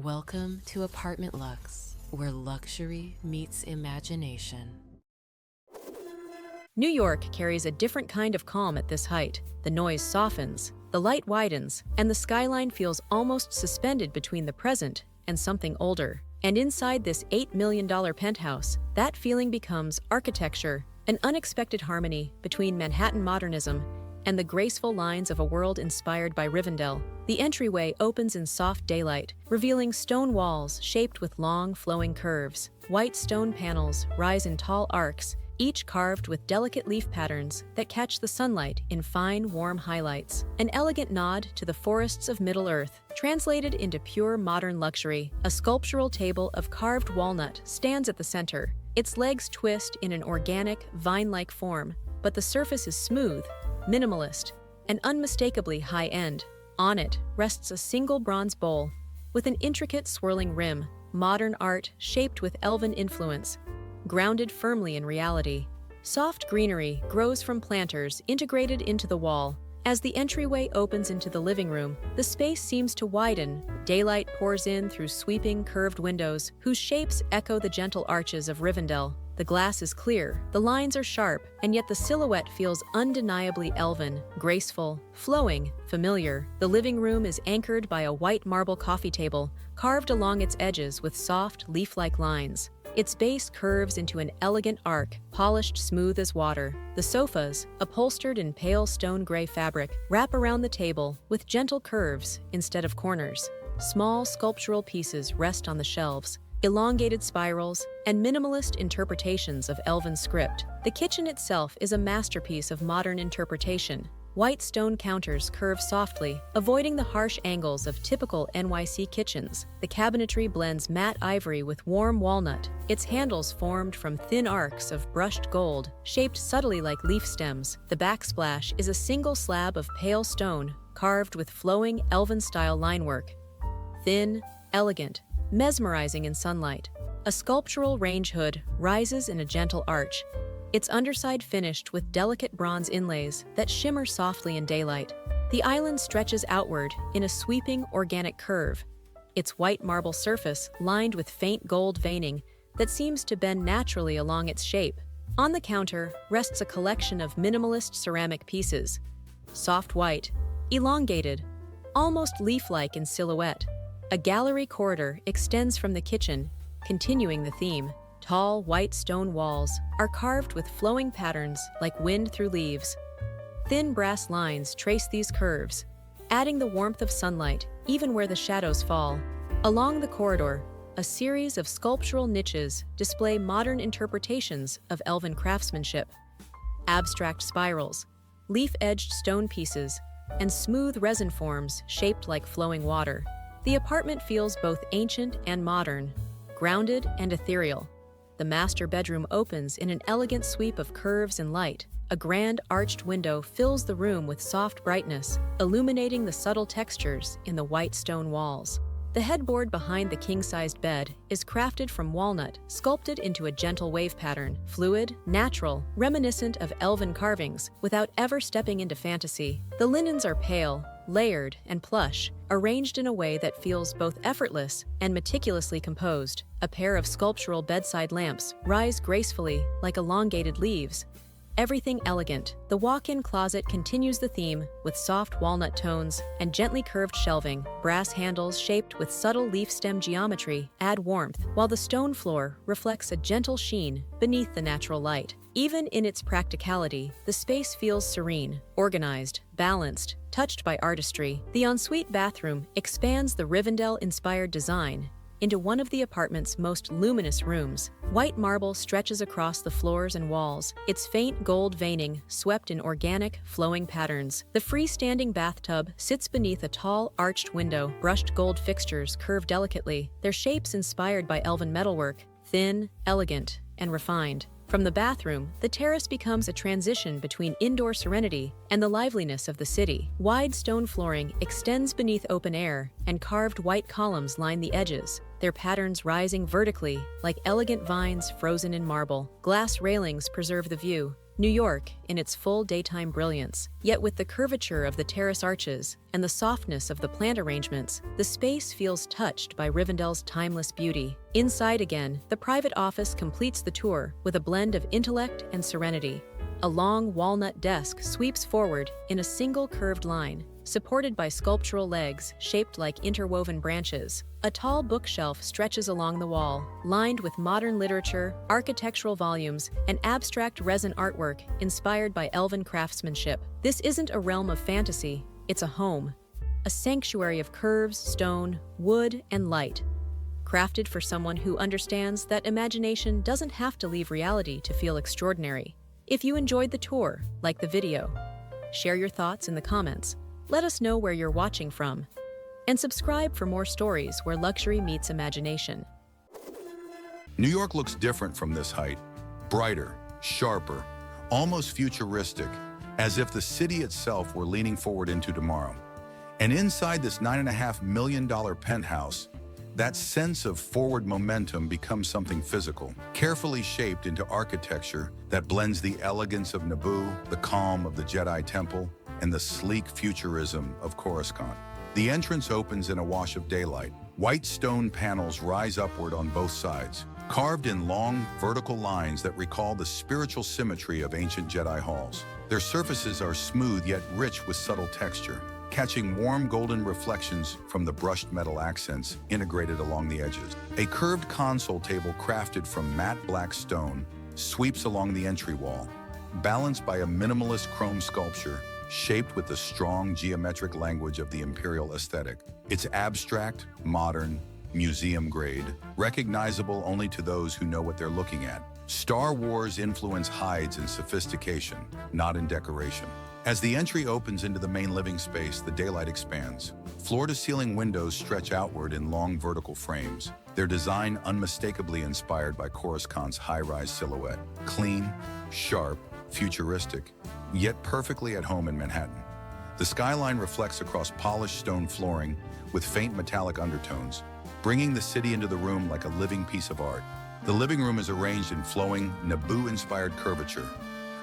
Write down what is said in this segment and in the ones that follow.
Welcome to Apartment Luxe, where luxury meets imagination. New York carries a different kind of calm at this height. The noise softens, the light widens, and the skyline feels almost suspended between the present and something older. And inside this $8 million penthouse, that feeling becomes architecture, an unexpected harmony between Manhattan modernism and the graceful lines of a world inspired by Rivendell. The entryway opens in soft daylight, revealing stone walls shaped with long, flowing curves. White stone panels rise in tall arcs, each carved with delicate leaf patterns that catch the sunlight in fine, warm highlights. An elegant nod to the forests of Middle-earth, translated into pure modern luxury. A sculptural table of carved walnut stands at the center. Its legs twist in an organic, vine-like form, but the surface is smooth, minimalist, and unmistakably high-end. On it rests a single bronze bowl with an intricate swirling rim, modern art shaped with elven influence, grounded firmly in reality. Soft greenery grows from planters integrated into the wall. As the entryway opens into the living room, the space seems to widen. Daylight pours in through sweeping, curved windows, whose shapes echo the gentle arches of Rivendell. The glass is clear, the lines are sharp, and yet the silhouette feels undeniably elven, graceful, flowing, familiar. The living room is anchored by a white marble coffee table, carved along its edges with soft, leaf-like lines. Its base curves into an elegant arc, polished smooth as water. The sofas, upholstered in pale stone gray fabric, wrap around the table with gentle curves instead of corners. Small sculptural pieces rest on the shelves, elongated spirals, and minimalist interpretations of elven script. The kitchen itself is a masterpiece of modern interpretation. White stone counters curve softly, avoiding the harsh angles of typical NYC kitchens. The cabinetry blends matte ivory with warm walnut, its handles formed from thin arcs of brushed gold, shaped subtly like leaf stems. The backsplash is a single slab of pale stone, carved with flowing elven-style linework. Thin, elegant, mesmerizing in sunlight. A sculptural range hood rises in a gentle arch, its underside finished with delicate bronze inlays that shimmer softly in daylight. The island stretches outward in a sweeping, organic curve, its white marble surface lined with faint gold veining that seems to bend naturally along its shape. On the counter rests a collection of minimalist ceramic pieces, soft white, elongated, almost leaf-like in silhouette. A gallery corridor extends from the kitchen, continuing the theme. Tall, white stone walls are carved with flowing patterns like wind through leaves. Thin brass lines trace these curves, adding the warmth of sunlight even where the shadows fall. Along the corridor, a series of sculptural niches display modern interpretations of elven craftsmanship. Abstract spirals, leaf-edged stone pieces, and smooth resin forms shaped like flowing water. The apartment feels both ancient and modern, grounded and ethereal. The master bedroom opens in an elegant sweep of curves and light. A grand arched window fills the room with soft brightness, illuminating the subtle textures in the white stone walls. The headboard behind the king-sized bed is crafted from walnut, sculpted into a gentle wave pattern, fluid, natural, reminiscent of elven carvings, without ever stepping into fantasy. The linens are pale, layered, and plush, arranged in a way that feels both effortless and meticulously composed. A pair of sculptural bedside lamps rise gracefully like elongated leaves, everything elegant. The walk-in closet continues the theme with soft walnut tones and gently curved shelving. Brass handles shaped with subtle leaf stem geometry add warmth, while the stone floor reflects a gentle sheen beneath the natural light. Even in its practicality, the space feels serene, organized, balanced, touched by artistry. The ensuite bathroom expands the Rivendell-inspired design into one of the apartment's most luminous rooms. White marble stretches across the floors and walls, its faint gold veining swept in organic, flowing patterns. The freestanding bathtub sits beneath a tall, arched window. Brushed gold fixtures curve delicately, their shapes inspired by elven metalwork, thin, elegant, and refined. From the bathroom, the terrace becomes a transition between indoor serenity and the liveliness of the city. Wide stone flooring extends beneath open air, and carved white columns line the edges, their patterns rising vertically like elegant vines frozen in marble. Glass railings preserve the view, New York, in its full daytime brilliance, yet with the curvature of the terrace arches and the softness of the plant arrangements, the space feels touched by Rivendell's timeless beauty. Inside again, the private office completes the tour with a blend of intellect and serenity. A long walnut desk sweeps forward in a single curved line, supported by sculptural legs shaped like interwoven branches. A tall bookshelf stretches along the wall, lined with modern literature, architectural volumes, and abstract resin artwork inspired by elven craftsmanship. This isn't a realm of fantasy, it's a home, a sanctuary of curves, stone, wood, and light, crafted for someone who understands that imagination doesn't have to leave reality to feel extraordinary. If you enjoyed the tour, like the video. Share your thoughts in the comments. Let us know where you're watching from. And subscribe for more stories where luxury meets imagination. New York looks different from this height. Brighter, sharper, almost futuristic, as if the city itself were leaning forward into tomorrow. And inside this $9.5 million penthouse, that sense of forward momentum becomes something physical, carefully shaped into architecture that blends the elegance of Naboo, the calm of the Jedi Temple, and the sleek futurism of Coruscant. The entrance opens in a wash of daylight. White stone panels rise upward on both sides, carved in long, vertical lines that recall the spiritual symmetry of ancient Jedi halls. Their surfaces are smooth yet rich with subtle texture, catching warm golden reflections from the brushed metal accents integrated along the edges. A curved console table crafted from matte black stone sweeps along the entry wall, balanced by a minimalist chrome sculpture shaped with the strong geometric language of the imperial aesthetic. It's abstract, modern, museum-grade, recognizable only to those who know what they're looking at. Star Wars influence hides in sophistication, not in decoration. As the entry opens into the main living space, the daylight expands. Floor-to-ceiling windows stretch outward in long vertical frames, their design unmistakably inspired by Coruscant's high-rise silhouette. Clean, sharp, futuristic, yet perfectly at home in Manhattan. The skyline reflects across polished stone flooring with faint metallic undertones, bringing the city into the room like a living piece of art. The living room is arranged in flowing, Naboo-inspired curvature.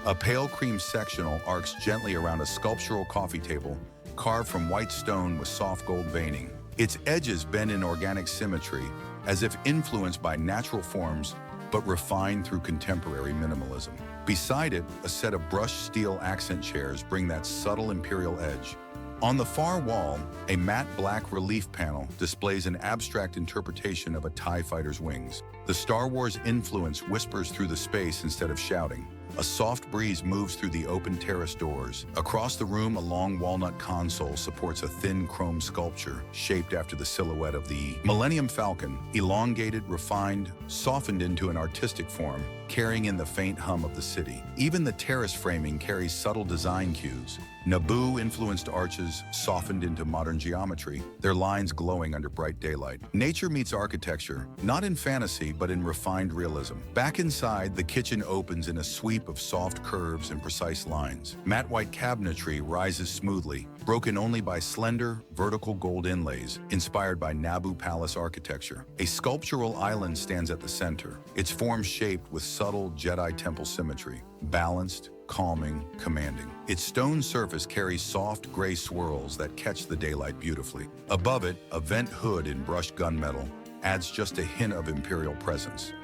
A pale cream sectional arcs gently around a sculptural coffee table, carved from white stone with soft gold veining. Its edges bend in organic symmetry, as if influenced by natural forms, but refined through contemporary minimalism. Beside it, a set of brushed steel accent chairs bring that subtle imperial edge. On the far wall, a matte black relief panel displays an abstract interpretation of a TIE fighter's wings. The Star Wars influence whispers through the space instead of shouting. A soft breeze moves through the open terrace doors. Across the room, a long walnut console supports a thin chrome sculpture shaped after the silhouette of the Millennium Falcon, elongated, refined, softened into an artistic form, carrying in the faint hum of the city. Even the terrace framing carries subtle design cues. Naboo-influenced arches softened into modern geometry, their lines glowing under bright daylight. Nature meets architecture, not in fantasy, but in refined realism. Back inside, the kitchen opens in a sweep of soft curves and precise lines. Matte white cabinetry rises smoothly, broken only by slender, vertical gold inlays, inspired by Naboo Palace architecture. A sculptural island stands at the center, its form shaped with subtle Jedi Temple symmetry, balanced, calming, commanding. Its stone surface carries soft gray swirls that catch the daylight beautifully. Above it, a vent hood in brushed gunmetal adds just a hint of imperial presence.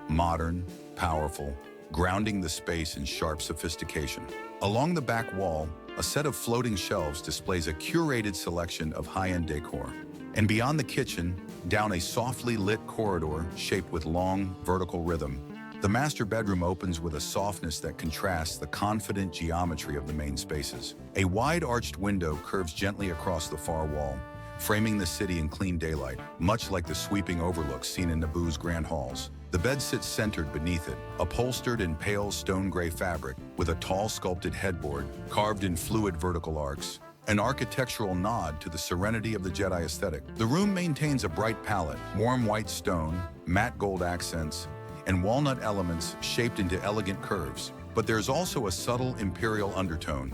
Modern, powerful, grounding the space in sharp sophistication. Along the back wall, a set of floating shelves displays a curated selection of high-end decor. And beyond the kitchen, down a softly lit corridor shaped with long, vertical rhythm, the master bedroom opens with a softness that contrasts the confident geometry of the main spaces. A wide arched window curves gently across the far wall, framing the city in clean daylight, much like the sweeping overlooks seen in Naboo's grand halls. The bed sits centered beneath it, upholstered in pale stone gray fabric, with a tall sculpted headboard carved in fluid vertical arcs, an architectural nod to the serenity of the Jedi aesthetic. The room maintains a bright palette, warm white stone, matte gold accents, and walnut elements shaped into elegant curves. But there's also a subtle imperial undertone,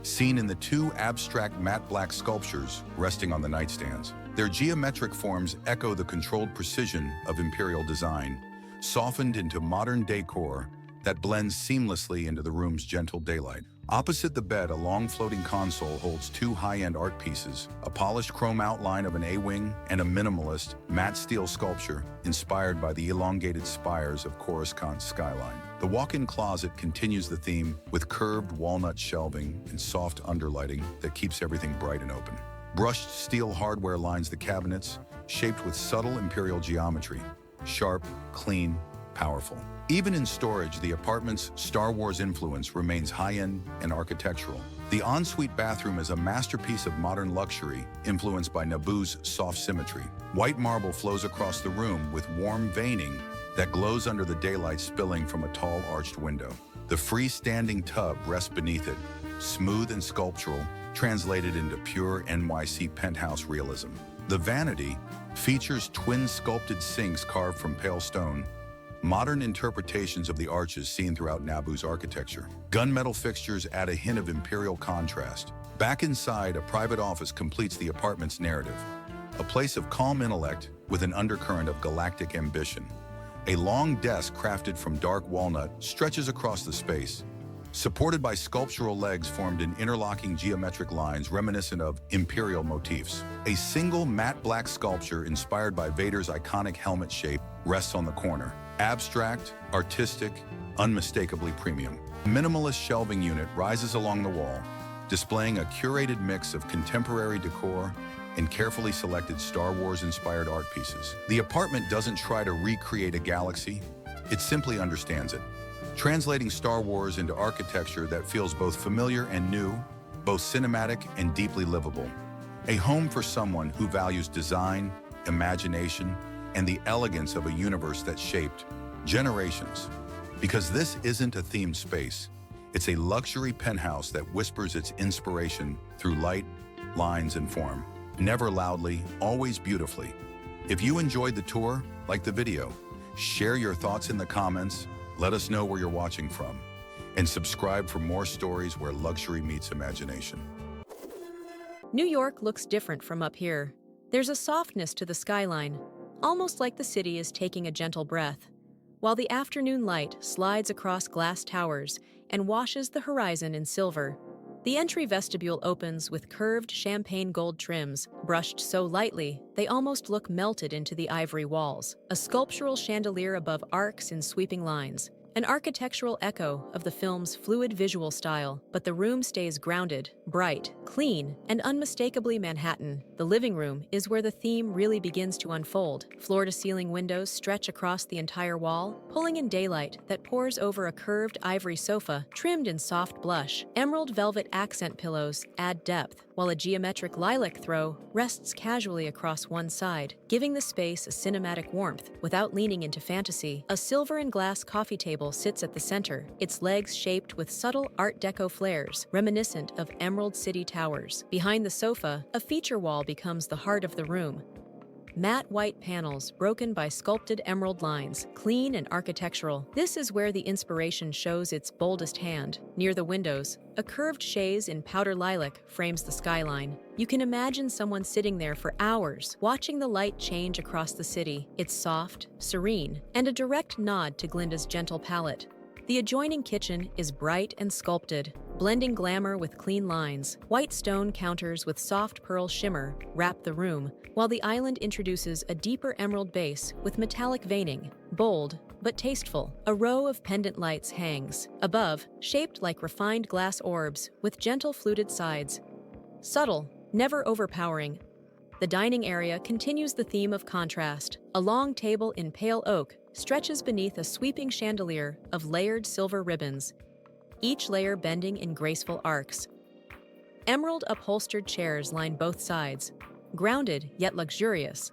seen in the two abstract matte black sculptures resting on the nightstands. Their geometric forms echo the controlled precision of imperial design, softened into modern decor that blends seamlessly into the room's gentle daylight. Opposite the bed, a long floating console holds two high-end art pieces, a polished chrome outline of an A-wing and a minimalist, matte steel sculpture inspired by the elongated spires of Coruscant's skyline. The walk-in closet continues the theme with curved walnut shelving and soft underlighting that keeps everything bright and open. Brushed steel hardware lines the cabinets, shaped with subtle imperial geometry, sharp, clean, powerful. Even in storage, the apartment's Star Wars influence remains high-end and architectural. The ensuite bathroom is a masterpiece of modern luxury, influenced by Naboo's soft symmetry. White marble flows across the room with warm veining that glows under the daylight spilling from a tall arched window. The freestanding tub rests beneath it, smooth and sculptural, translated into pure NYC penthouse realism. The vanity features twin sculpted sinks carved from pale stone, modern interpretations of the arches seen throughout Naboo's architecture. Gunmetal fixtures add a hint of imperial contrast. Back inside, a private office completes the apartment's narrative, a place of calm intellect with an undercurrent of galactic ambition. A long desk crafted from dark walnut stretches across the space, supported by sculptural legs formed in interlocking geometric lines reminiscent of imperial motifs. A single matte black sculpture inspired by Vader's iconic helmet shape rests on the corner. Abstract, artistic, unmistakably premium. A minimalist shelving unit rises along the wall, displaying a curated mix of contemporary decor and carefully selected Star Wars-inspired art pieces. The apartment doesn't try to recreate a galaxy, it simply understands it, translating Star Wars into architecture that feels both familiar and new, both cinematic and deeply livable. A home for someone who values design, imagination, and the elegance of a universe that shaped generations. Because this isn't a themed space, it's a luxury penthouse that whispers its inspiration through light, lines, and form. Never loudly, always beautifully. If you enjoyed the tour, like the video, share your thoughts in the comments, let us know where you're watching from, and subscribe for more stories where luxury meets imagination. New York looks different from up here. There's a softness to the skyline, almost like the city is taking a gentle breath, while the afternoon light slides across glass towers and washes the horizon in silver. The entry vestibule opens with curved champagne gold trims, brushed so lightly they almost look melted into the ivory walls. A sculptural chandelier above arcs in sweeping lines, an architectural echo of the film's fluid visual style, but the room stays grounded, bright, clean, and unmistakably Manhattan. The living room is where the theme really begins to unfold. Floor-to-ceiling windows stretch across the entire wall, pulling in daylight that pours over a curved ivory sofa trimmed in soft blush. Emerald velvet accent pillows add depth, while a geometric lilac throw rests casually across one side, giving the space a cinematic warmth without leaning into fantasy. A silver and glass coffee table sits at the center, its legs shaped with subtle Art Deco flares, reminiscent of Emerald City towers. Behind the sofa, a feature wall becomes the heart of the room. Matte white panels broken by sculpted emerald lines, clean and architectural. This is where the inspiration shows its boldest hand. Near the windows, a curved chaise in powder lilac frames the skyline. You can imagine someone sitting there for hours, watching the light change across the city. It's soft, serene, and a direct nod to Glinda's gentle palette. The adjoining kitchen is bright and sculpted, blending glamour with clean lines. White stone counters with soft pearl shimmer wrap the room, while the island introduces a deeper emerald base with metallic veining. Bold, but tasteful. A row of pendant lights hangs. Above, shaped like refined glass orbs with gentle fluted sides. Subtle, never overpowering. The dining area continues the theme of contrast. A long table in pale oak stretches beneath a sweeping chandelier of layered silver ribbons, each layer bending in graceful arcs. Emerald upholstered chairs line both sides, grounded yet luxurious.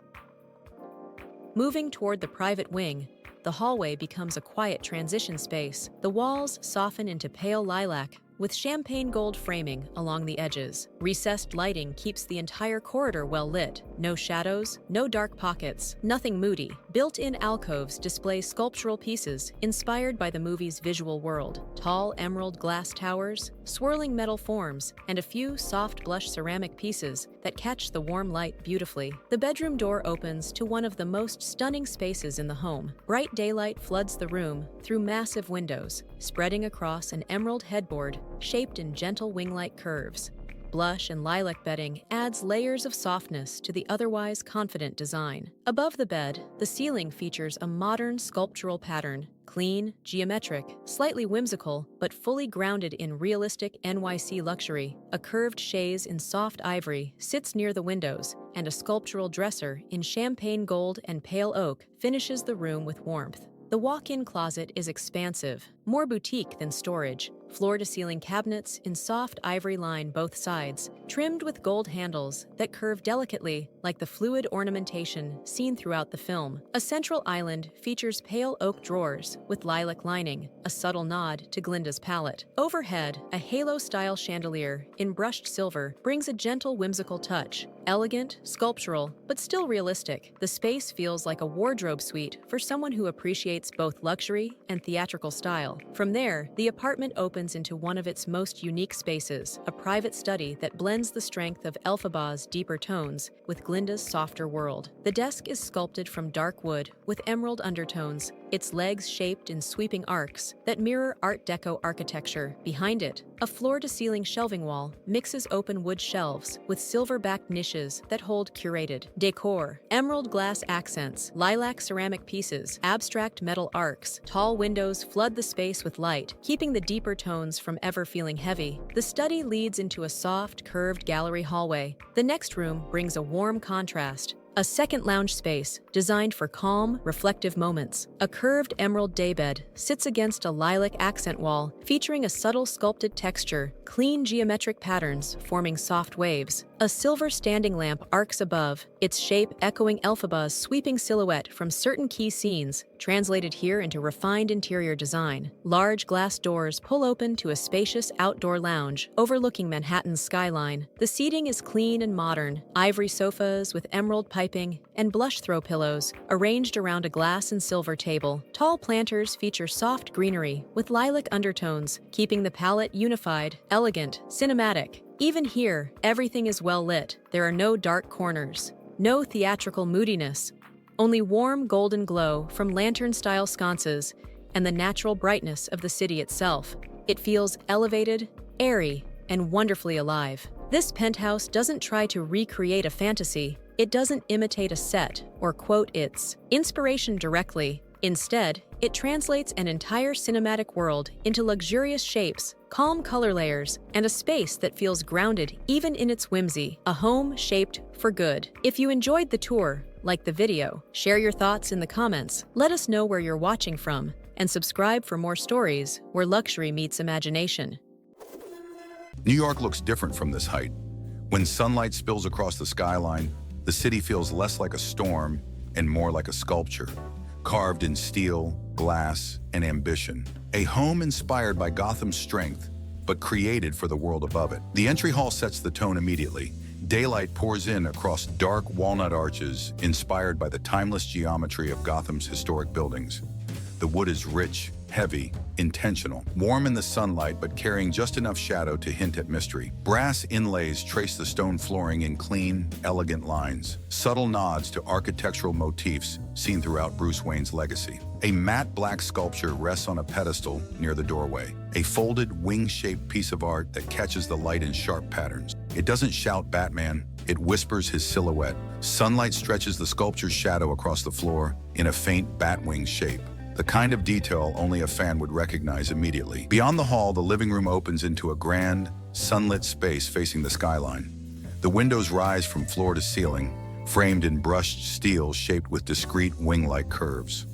Moving toward the private wing, the hallway becomes a quiet transition space. The walls soften into pale lilac, with champagne gold framing along the edges. Recessed lighting keeps the entire corridor well lit. No shadows, no dark pockets, nothing moody. Built-in alcoves display sculptural pieces inspired by the movie's visual world. Tall emerald glass towers, swirling metal forms, and a few soft blush ceramic pieces that catch the warm light beautifully. The bedroom door opens to one of the most stunning spaces in the home. Bright daylight floods the room through massive windows, spreading across an emerald headboard shaped in gentle wing-like curves. Blush and lilac bedding adds layers of softness to the otherwise confident design. Above the bed, the ceiling features a modern sculptural pattern. Clean, geometric, slightly whimsical, but fully grounded in realistic NYC luxury. A curved chaise in soft ivory sits near the windows, and a sculptural dresser in champagne gold and pale oak finishes the room with warmth. The walk-in closet is expansive, more boutique than storage. Floor-to-ceiling cabinets in soft ivory line both sides, trimmed with gold handles that curve delicately like the fluid ornamentation seen throughout the film. A central island features pale oak drawers with lilac lining, a subtle nod to Glinda's palette. Overhead, a halo-style chandelier in brushed silver brings a gentle whimsical touch. Elegant, sculptural, but still realistic, the space feels like a wardrobe suite for someone who appreciates both luxury and theatrical style. From there, the apartment opens into one of its most unique spaces, a private study that blends the strength of Elphaba's deeper tones with Glinda's softer world. The desk is sculpted from dark wood with emerald undertones, its legs shaped in sweeping arcs that mirror Art Deco architecture. Behind it, a floor-to-ceiling shelving wall mixes open wood shelves with silver-backed niches that hold curated decor, emerald glass accents, lilac ceramic pieces, abstract metal arcs. Tall windows flood the space with light, keeping the deeper tones from ever feeling heavy. The study leads into a soft, curved gallery hallway. The next room brings a warm contrast. A second lounge space designed for calm, reflective moments. A curved emerald daybed sits against a lilac accent wall, featuring a subtle sculpted texture, clean geometric patterns forming soft waves. A silver standing lamp arcs above, its shape echoing Elphaba's sweeping silhouette from certain key scenes, translated here into refined interior design. Large glass doors pull open to a spacious outdoor lounge overlooking Manhattan's skyline. The seating is clean and modern, ivory sofas with emerald piping and blush throw pillows arranged around a glass and silver table. Tall planters feature soft greenery with lilac undertones, keeping the palette unified, elegant, cinematic. Even here, everything is well lit. There are no dark corners, no theatrical moodiness, only warm golden glow from lantern-style sconces and the natural brightness of the city itself. It feels elevated, airy, and wonderfully alive. This penthouse doesn't try to recreate a fantasy. It doesn't imitate a set or quote its inspiration directly. Instead, it translates an entire cinematic world into luxurious shapes, calm color layers, and a space that feels grounded even in its whimsy. A home shaped for good. If you enjoyed the tour, like the video, share your thoughts in the comments, let us know where you're watching from, and subscribe for more stories where luxury meets imagination. New York looks different from this height. When sunlight spills across the skyline, the city feels less like a storm and more like a sculpture, carved in steel, glass, and ambition. A home inspired by Gotham's strength, but created for the world above it. The entry hall sets the tone immediately. Daylight pours in across dark walnut arches inspired by the timeless geometry of Gotham's historic buildings. The wood is rich, heavy, intentional, warm in the sunlight but carrying just enough shadow to hint at mystery. Brass inlays trace the stone flooring in clean, elegant lines, subtle nods to architectural motifs seen throughout Bruce Wayne's legacy. A matte black sculpture rests on a pedestal near the doorway, a folded, wing-shaped piece of art that catches the light in sharp patterns. It doesn't shout Batman, it whispers his silhouette. Sunlight stretches the sculpture's shadow across the floor in a faint bat-wing shape, the kind of detail only a fan would recognize immediately. Beyond the hall, the living room opens into a grand, sunlit space facing the skyline. The windows rise from floor to ceiling, framed in brushed steel shaped with discrete wing-like curves.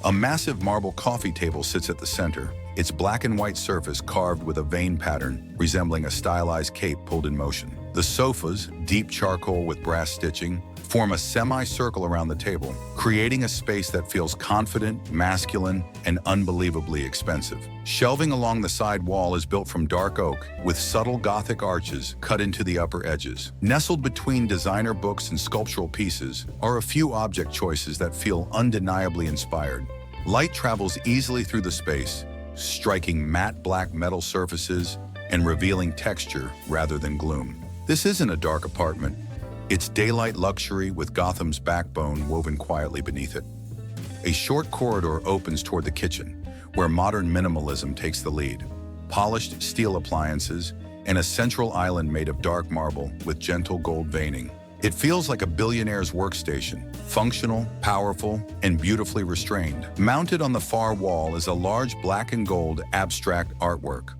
A massive marble coffee table sits at the center, its black and white surface carved with a vein pattern resembling a stylized cape pulled in motion. The sofas, deep charcoal with brass stitching, form a semicircle around the table, creating a space that feels confident, masculine, and unbelievably expensive. Shelving along the side wall is built from dark oak, with subtle Gothic arches cut into the upper edges. Nestled between designer books and sculptural pieces are a few object choices that feel undeniably inspired. Light travels easily through the space, striking matte black metal surfaces and revealing texture rather than gloom. This isn't a dark apartment. It's daylight luxury with Gotham's backbone woven quietly beneath it. A short corridor opens toward the kitchen, where modern minimalism takes the lead. Polished steel appliances and a central island made of dark marble with gentle gold veining. It feels like a billionaire's workstation, functional, powerful, and beautifully restrained. Mounted on the far wall is a large black and gold abstract artwork.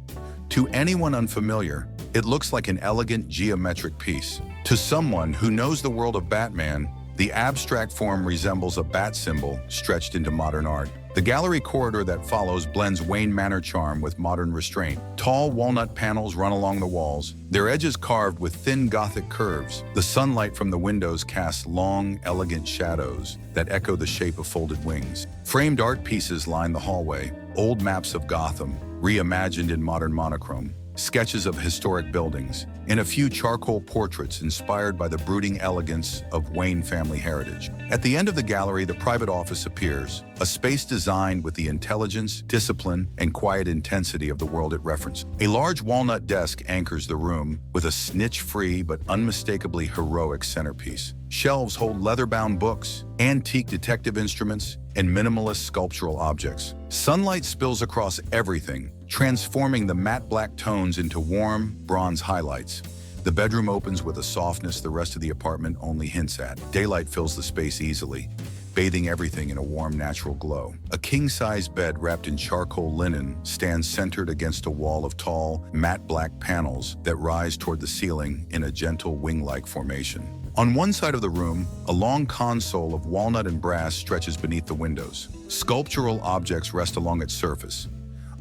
To anyone unfamiliar, it looks like an elegant geometric piece. To someone who knows the world of Batman, the abstract form resembles a bat symbol stretched into modern art. The gallery corridor that follows blends Wayne Manor charm with modern restraint. Tall walnut panels run along the walls, their edges carved with thin Gothic curves. The sunlight from the windows casts long, elegant shadows that echo the shape of folded wings. Framed art pieces line the hallway, old maps of Gotham, reimagined in modern monochrome, sketches of historic buildings, and a few charcoal portraits inspired by the brooding elegance of Wayne family heritage. At the end of the gallery, the private office appears, a space designed with the intelligence, discipline, and quiet intensity of the world it references. A large walnut desk anchors the room with a snitch-free but unmistakably heroic centerpiece. Shelves hold leather-bound books, antique detective instruments, and minimalist sculptural objects. Sunlight spills across everything, transforming the matte black tones into warm, bronze highlights. The bedroom opens with a softness the rest of the apartment only hints at. Daylight fills the space easily, bathing everything in a warm, natural glow. A king-size bed wrapped in charcoal linen stands centered against a wall of tall, matte black panels that rise toward the ceiling in a gentle wing-like formation. On one side of the room, a long console of walnut and brass stretches beneath the windows. Sculptural objects rest along its surface.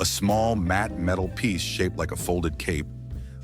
A small matte metal piece shaped like a folded cape,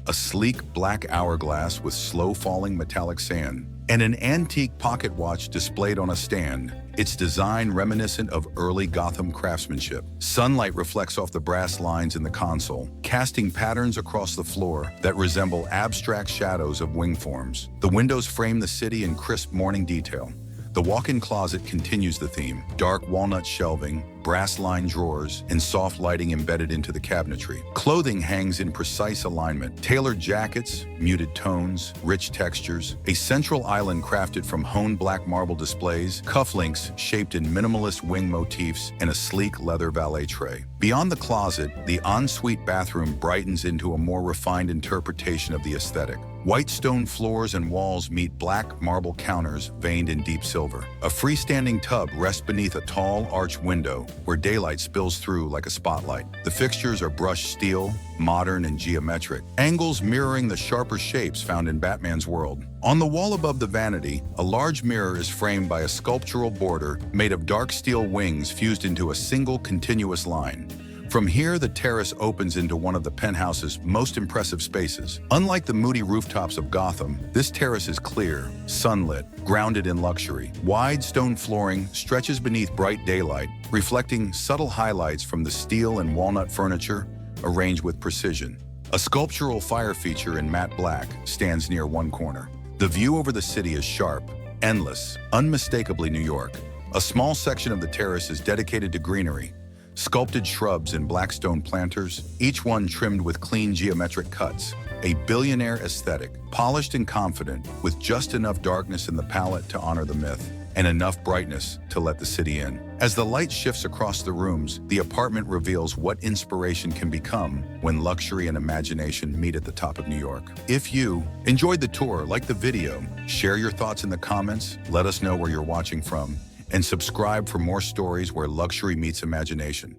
a sleek black hourglass with slow-falling metallic sand, and an antique pocket watch displayed on a stand, its design reminiscent of early Gotham craftsmanship. Sunlight reflects off the brass lines in the console, casting patterns across the floor that resemble abstract shadows of wing forms. The windows frame the city in crisp morning detail. The walk-in closet continues the theme: dark walnut shelving, brass-lined drawers, and soft lighting embedded into the cabinetry. Clothing hangs in precise alignment: tailored jackets, muted tones, rich textures, a central island crafted from honed black marble displays, cufflinks shaped in minimalist wing motifs, and a sleek leather valet tray. Beyond the closet, the ensuite bathroom brightens into a more refined interpretation of the aesthetic. White stone floors and walls meet black marble counters veined in deep silver. A freestanding tub rests beneath a tall, arched window where daylight spills through like a spotlight. The fixtures are brushed steel, modern and geometric, angles mirroring the sharper shapes found in Batman's world. On the wall above the vanity, a large mirror is framed by a sculptural border made of dark steel wings fused into a single continuous line. From here, the terrace opens into one of the penthouse's most impressive spaces. Unlike the moody rooftops of Gotham, this terrace is clear, sunlit, grounded in luxury. Wide stone flooring stretches beneath bright daylight, reflecting subtle highlights from the steel and walnut furniture arranged with precision. A sculptural fire feature in matte black stands near one corner. The view over the city is sharp, endless, unmistakably New York. A small section of the terrace is dedicated to greenery, sculpted shrubs and blackstone planters, each one trimmed with clean geometric cuts. A billionaire aesthetic, polished and confident, with just enough darkness in the palette to honor the myth, and enough brightness to let the city in. As the light shifts across the rooms, the apartment reveals what inspiration can become when luxury and imagination meet at the top of New York. If you enjoyed the tour, like the video, share your thoughts in the comments, let us know where you're watching from, and subscribe for more stories where luxury meets imagination.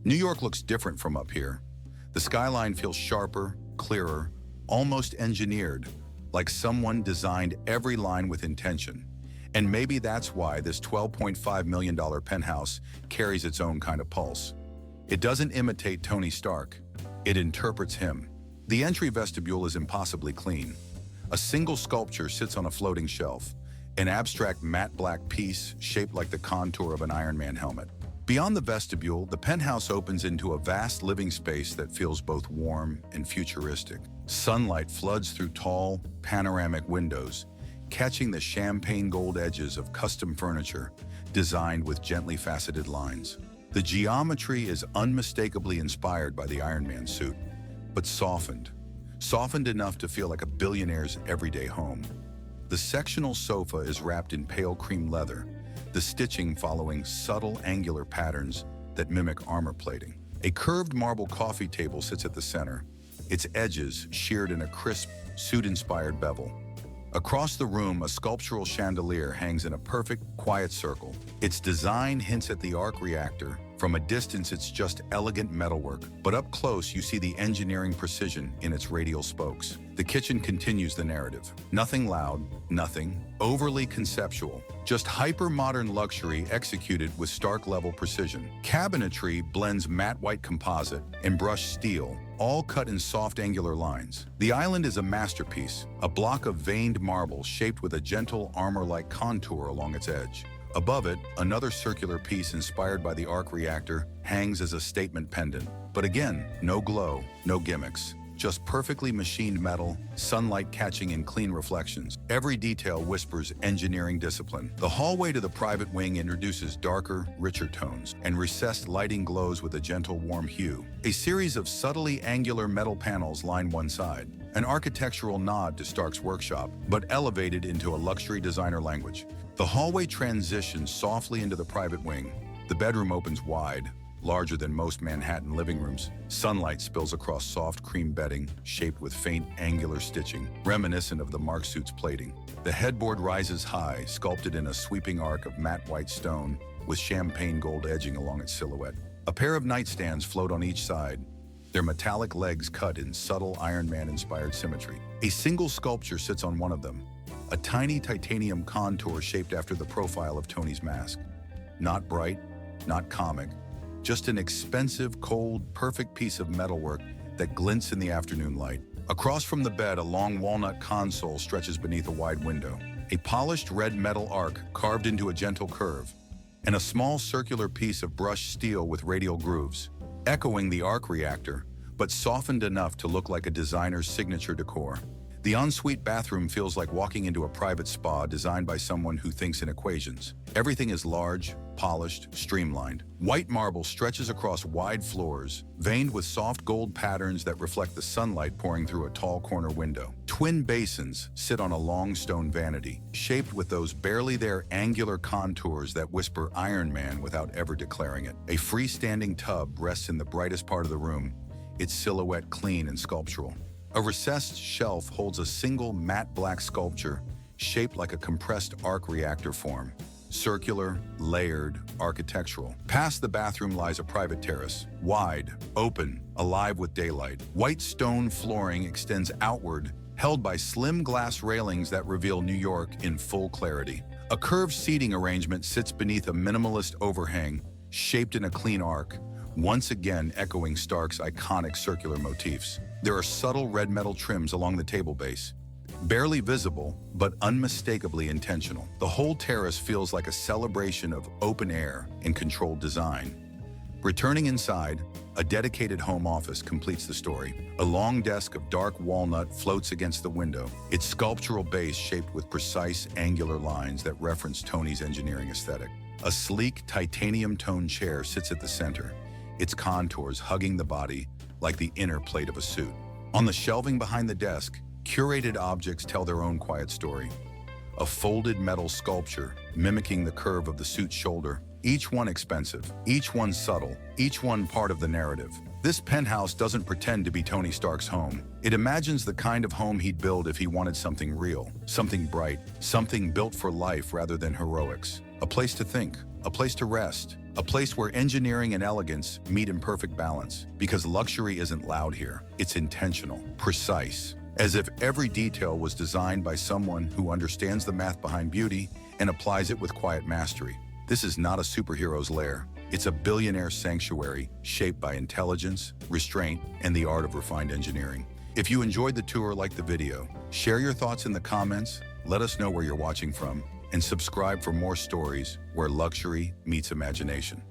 New York looks different from up here. The skyline feels sharper, clearer, almost engineered, like someone designed every line with intention. And maybe that's why this $12.5 million penthouse carries its own kind of pulse. It doesn't imitate Tony Stark, it interprets him. The entry vestibule is impossibly clean. A single sculpture sits on a floating shelf, an abstract matte black piece shaped like the contour of an Iron Man helmet. Beyond the vestibule, the penthouse opens into a vast living space that feels both warm and futuristic. Sunlight floods through tall, panoramic windows, catching the champagne gold edges of custom furniture designed with gently faceted lines. The geometry is unmistakably inspired by the Iron Man suit, but softened enough to feel like a billionaire's everyday home. The sectional sofa is wrapped in pale cream leather, the stitching following subtle angular patterns that mimic armor plating. A curved marble coffee table sits at the center, its edges sheared in a crisp, suit-inspired bevel. Across the room, a sculptural chandelier hangs in a perfect, quiet circle. Its design hints at the arc reactor. From a distance, it's just elegant metalwork, but up close, you see the engineering precision in its radial spokes. The kitchen continues the narrative. Nothing loud, nothing overly conceptual, just hyper-modern luxury executed with stark-level precision. Cabinetry blends matte white composite and brushed steel, all cut in soft angular lines. The island is a masterpiece, a block of veined marble shaped with a gentle armor-like contour along its edge. Above it, another circular piece inspired by the arc reactor hangs as a statement pendant. But again, no glow, no gimmicks. Just perfectly machined metal, sunlight catching in clean reflections. Every detail whispers engineering discipline. The hallway to the private wing introduces darker, richer tones, and recessed lighting glows with a gentle, warm hue. A series of subtly angular metal panels line one side, an architectural nod to Stark's workshop, but elevated into a luxury designer language. The hallway transitions softly into the private wing. The bedroom opens wide, larger than most Manhattan living rooms. Sunlight spills across soft cream bedding, shaped with faint angular stitching, reminiscent of the Mark suit's plating. The headboard rises high, sculpted in a sweeping arc of matte white stone, with champagne gold edging along its silhouette. A pair of nightstands float on each side, their metallic legs cut in subtle Iron Man-inspired symmetry. A single sculpture sits on one of them, a tiny titanium contour shaped after the profile of Tony's mask. Not bright, not comic, just an expensive, cold, perfect piece of metalwork that glints in the afternoon light. Across from the bed, a long walnut console stretches beneath a wide window. A polished red metal arc carved into a gentle curve, and a small circular piece of brushed steel with radial grooves, echoing the arc reactor, but softened enough to look like a designer's signature decor. The ensuite bathroom feels like walking into a private spa designed by someone who thinks in equations. Everything is large, polished, streamlined. White marble stretches across wide floors, veined with soft gold patterns that reflect the sunlight pouring through a tall corner window. Twin basins sit on a long stone vanity, shaped with those barely there angular contours that whisper Iron Man without ever declaring it. A freestanding tub rests in the brightest part of the room, its silhouette clean and sculptural. A recessed shelf holds a single matte black sculpture shaped like a compressed arc reactor form. Circular, layered, architectural. Past the bathroom lies a private terrace, wide, open, alive with daylight. White stone flooring extends outward, held by slim glass railings that reveal New York in full clarity. A curved seating arrangement sits beneath a minimalist overhang, shaped in a clean arc, once again echoing Stark's iconic circular motifs. There are subtle red metal trims along the table base, barely visible, but unmistakably intentional. The whole terrace feels like a celebration of open air and controlled design. Returning inside, a dedicated home office completes the story. A long desk of dark walnut floats against the window, its sculptural base shaped with precise angular lines that reference Tony's engineering aesthetic. A sleek titanium-toned chair sits at the center, its contours hugging the body like the inner plate of a suit. On the shelving behind the desk, curated objects tell their own quiet story. A folded metal sculpture mimicking the curve of the suit's shoulder, each one expensive, each one subtle, each one part of the narrative. This penthouse doesn't pretend to be Tony Stark's home. It imagines the kind of home he'd build if he wanted something real, something bright, something built for life rather than heroics. A place to think, a place to rest, a place where engineering and elegance meet in perfect balance. Because luxury isn't loud here, it's intentional, precise, as if every detail was designed by someone who understands the math behind beauty and applies it with quiet mastery. This is not a superhero's lair. It's a billionaire sanctuary shaped by intelligence, restraint, and the art of refined engineering. If you enjoyed the tour, like the video, share your thoughts in the comments, let us know where you're watching from, and subscribe for more stories where luxury meets imagination.